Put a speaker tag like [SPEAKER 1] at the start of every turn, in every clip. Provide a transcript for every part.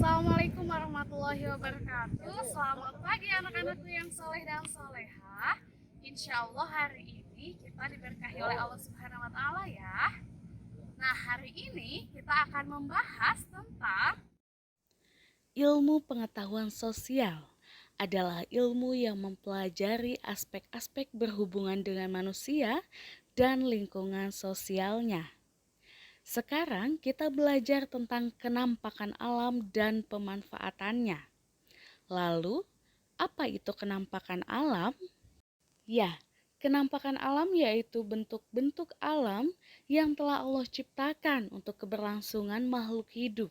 [SPEAKER 1] Assalamualaikum warahmatullahi wabarakatuh. Selamat pagi anak-anakku yang soleh dan solehah. Insya Allah hari ini kita diberkahi oleh Allah Subhanahu Wa Taala ya. Nah, hari ini kita akan membahas tentang
[SPEAKER 2] Ilmu pengetahuan sosial adalah ilmu yang mempelajari aspek-aspek berhubungan dengan manusia dan lingkungan sosialnya. Sekarang kita belajar tentang kenampakan alam dan pemanfaatannya. Lalu, apa itu kenampakan alam? Ya, kenampakan alam yaitu bentuk-bentuk alam yang telah Allah ciptakan untuk keberlangsungan makhluk hidup.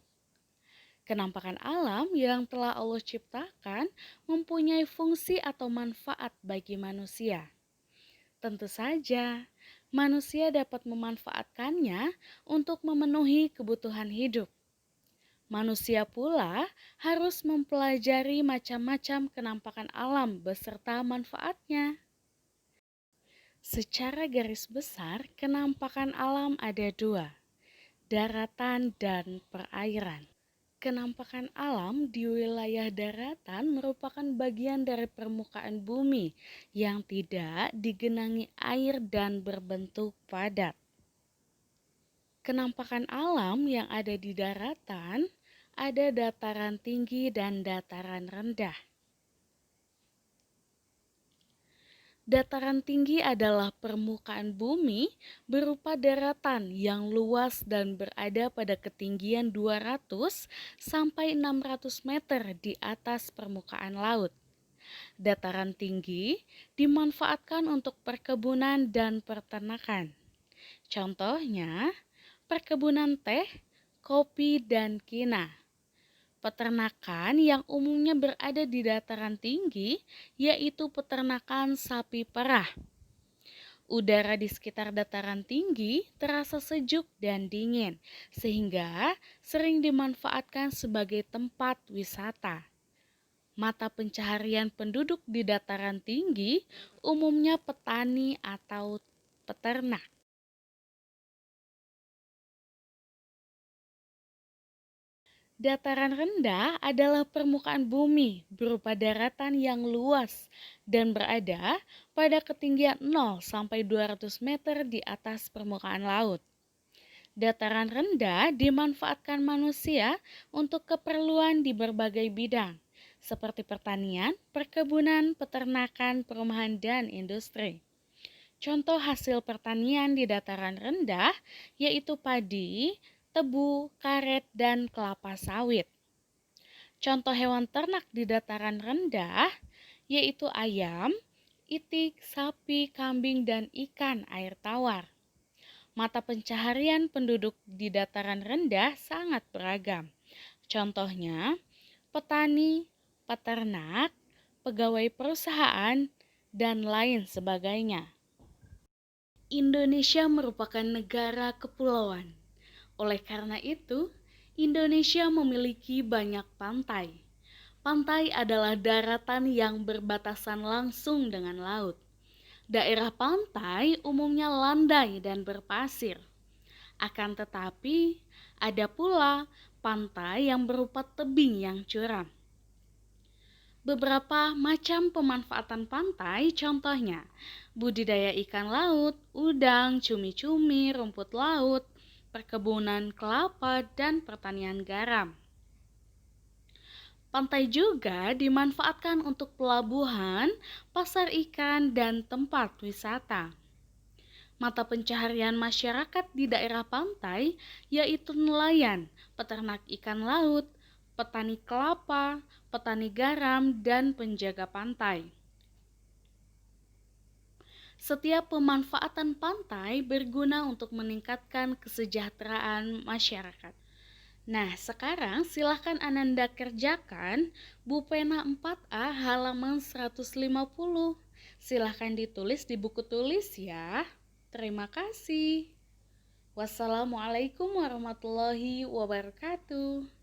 [SPEAKER 2] Kenampakan alam yang telah Allah ciptakan mempunyai fungsi atau manfaat bagi manusia. Tentu saja, manusia dapat memanfaatkannya untuk memenuhi kebutuhan hidup. Manusia pula harus mempelajari macam-macam kenampakan alam beserta manfaatnya. Secara garis besar, kenampakan alam ada dua, daratan dan perairan. Kenampakan alam di wilayah daratan merupakan bagian dari permukaan bumi yang tidak digenangi air dan berbentuk padat. Kenampakan alam yang ada di daratan ada dataran tinggi dan dataran rendah. Dataran tinggi adalah permukaan bumi berupa daratan yang luas dan berada pada ketinggian 200 sampai 600 meter di atas permukaan laut. Dataran tinggi dimanfaatkan untuk perkebunan dan peternakan. Contohnya, perkebunan teh, kopi, dan kina. Peternakan yang umumnya berada di dataran tinggi yaitu peternakan sapi perah. Udara di sekitar dataran tinggi terasa sejuk dan dingin, sehingga sering dimanfaatkan sebagai tempat wisata. Mata pencaharian penduduk di dataran tinggi umumnya petani atau peternak. Dataran rendah adalah permukaan bumi berupa daratan yang luas dan berada pada ketinggian 0 sampai 200 meter di atas permukaan laut. Dataran rendah dimanfaatkan manusia untuk keperluan di berbagai bidang, seperti pertanian, perkebunan, peternakan, perumahan, dan industri. Contoh hasil pertanian di dataran rendah yaitu padi, tebu, karet, dan kelapa sawit. Contoh hewan ternak di dataran rendah yaitu ayam, itik, sapi, kambing, dan ikan air tawar. Mata pencaharian penduduk di dataran rendah sangat beragam. Contohnya, petani, peternak, pegawai perusahaan, dan lain sebagainya. Indonesia merupakan negara kepulauan. Oleh karena itu, Indonesia memiliki banyak pantai. Pantai adalah daratan yang berbatasan langsung dengan laut. Daerah pantai umumnya landai dan berpasir. Akan tetapi, ada pula pantai yang berupa tebing yang curam. Beberapa macam pemanfaatan pantai, contohnya budidaya ikan laut, udang, cumi-cumi, rumput laut, perkebunan kelapa, dan pertanian garam. Pantai juga dimanfaatkan untuk pelabuhan, pasar ikan, dan tempat wisata. Mata pencaharian masyarakat di daerah pantai yaitu nelayan, peternak ikan laut, petani kelapa, petani garam, dan penjaga pantai. Setiap pemanfaatan pantai berguna untuk meningkatkan kesejahteraan masyarakat. Nah, sekarang silahkan Ananda kerjakan Bu Pena 4A halaman 150. Silahkan ditulis di buku tulis ya. Terima kasih. Wassalamualaikum warahmatullahi wabarakatuh.